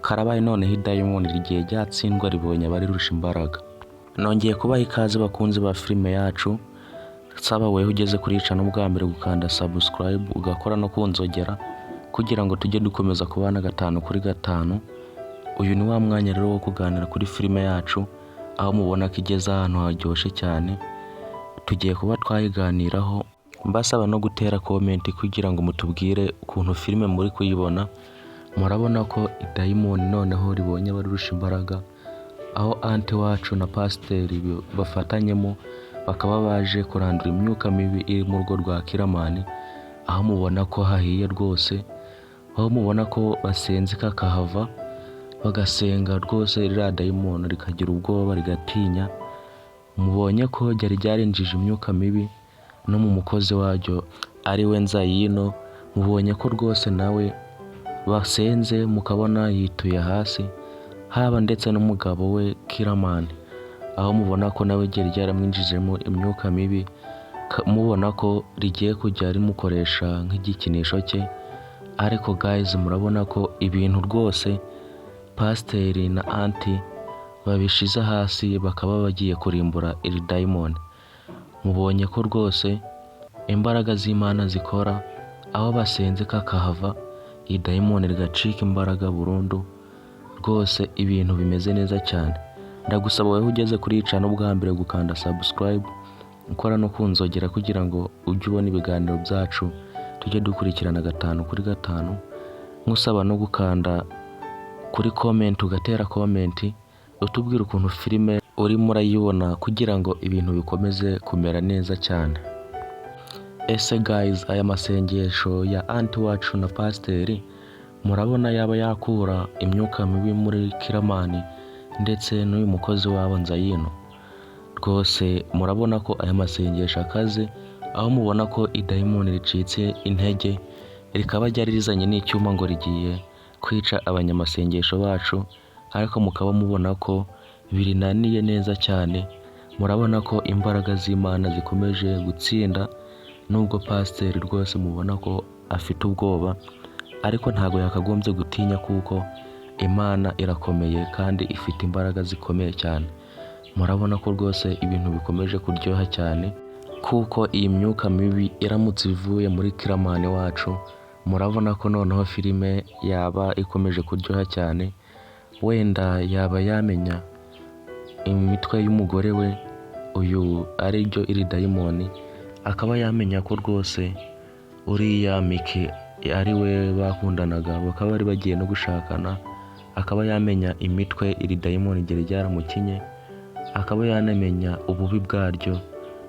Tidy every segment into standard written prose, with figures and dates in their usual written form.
karabaye noneho idayimoni rigiye ryatsindwa ribonye abarirusha imbaraga. Nongeye kubaha ikaze bakunzi ba filime yacu, saba wewe ugeze kuri ica n'ubwa mbere gukanda subscribe ugakora no kunzogera kugira ngo tujye dukomeza kubana 5 kuri 5. Uyu ni wa mwanya rero wo kuganira kuri filime yacu, aho mubona ko igeze ahantu haryoshye cyane. Tugiye kuba twayiganiraho, mbasaba no gutera comment kugira ngo mutubwire ukuntu filime muri kuyibona. Murabona ko idayimoni noneho ribonye abarusha imbaraga, aho anti wacu na pasiteri bafatanyemo bakaba baje kurandura imyuka mibi iri mu rugo rwa Kiramani, aho mubona ko hahiye rwose, aho mubona ko basenze kakahava bagasenga rwose ririya dayimoni rikagira ubwoba rigatinya. Mubonye ko ryari ryarinjije imyuka mibi no mu mukozi waryo ari we Nzayino. Mubonye ko rwose nawe basenze mukabona yituye hasi, haba ndetse n'umugabo we Kiramani, aho mubona ko nawe ryari ryaramwinjijemo imyuka mibi, mubona ko rigiye kujya rimukoresha nk'igikinisho cye. Ariko guys, murabona ko ibintu rwose pasiteri na anti babishize hasi, bakaba bagiye kurimbura iri dayimoni. Mubonye ko rwose imbaraga z'Imana zikora, aho basenze kakahava iyi dayimoni rigacika imbaraga burundu. Rwose ibintu bimeze neza cyane. Ndagusaba wewe ugeze kuri ica n'ubwa mbere gukanda subscribe, ukora no kunzogera kugira ngo ujye ubona ibiganiro byacu tujye dukurikirana 5 kuri 5. Nkusaba no gukanda kuri comment, ugatera comment utubwira ukuntu filime urimo urayibona kugira ngo ibintu bikomeze kumera neza cyane. Ese guys, aya masengesho ya anti wacu na pasiteri murabona yaba yakura imyuka mibi muri Kiramani ndetse n'uyu mukozi wabo Nzayino? Rwose murabona ko aya masengesho akaze, aho mubona ko idayimoni ricitse intege, rikaba ryari rizanye n'icyuma ngo rigiye kwica abanyamasengesho bacu, ariko mukaba mubona ko birinaniye neza cyane. Murabona ko imbaraga z'Imana zikomeje gutsinda, nubwo pasiteri rwose mubona ko afite ubwoba, ariko ntago yakagombye gutinya kuko Imana irakomeye kandi ifite imbaraga zikomeye cyane. Murabona ko rwose ibintu bikomeje kuryoha cyane, kuko iyi myuka mibi iramutse ivuye muri Kiramani wacu, murabona ko noneho filime yaba ikomeje kuryoha cyane. Wenda yaba yamenya imitwe y'umugore we, uyu ari ryo iri dayimoni, akaba yamenya ko rwose uriya Miki ari we bakundanaga, bakaba bari bagiye no gushakana. Akaba yamenya imitwe iri dayimoni ryari ryaramukinye, akaba yanamenya ububi bwaryo,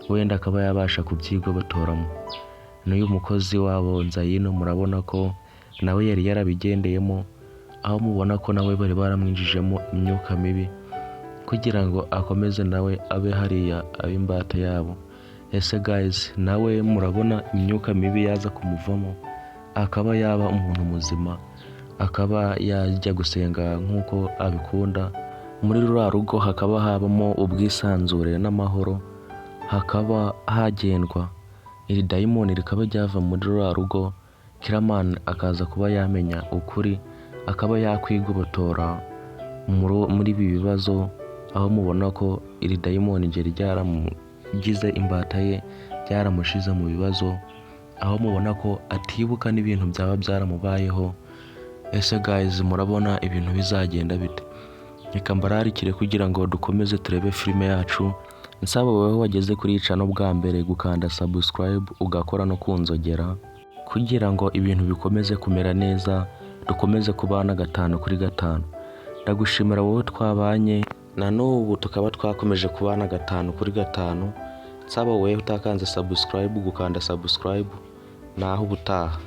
wenda akaba yabasha kubyiga batoramo. N'uyu mukozi wabo Nzayino murabona ko nawe yari yarabigendeyemo, aho mubona ko nawe bari baramwinjijemo imyuka mibi kugira ngo akomeze nawe abe hariya ab'imbata yabo. Ese guys, nawe murabona imyuka mibi yaza kumuvamo, akaba yaba umuntu muzima, akaba yajya gusenga nk'uko abikunda. Muri ruriya rugo hakaba habamo ubwisanzure n'amahoro, hakaba hagendwa. Iri dayimoni rikaba ryava muri ruriya rugo, Kiramani akaza kuba yamenya ukuri, akaba yakwigobotora muri ibi bibazo. Aho mubona ko iri dayimoni ryari ryaramugize imbata ye, ryaramushize mu bibazo, aho mubona ko atibuka n'ibintu byaba byaramubayeho. Ese guys, murabona ibintu bizagenda bite? Reka mbararikire kugira ngo dukomeze turebe filime yacu. Nsaba wowe wageze kuri ica n'ubwa mbere gukanda subscribe ugakora no kunzogera kugira ngo ibintu bikomeze kumera neza, dukomeze kubana 5 kuri 5. Ndagushimira wowe twabanye na n'ubu tukaba twakomeje kubana 5 kuri 5. Nsaba wowe utakanze subscribe gukanda subscribe, naho ubutaha.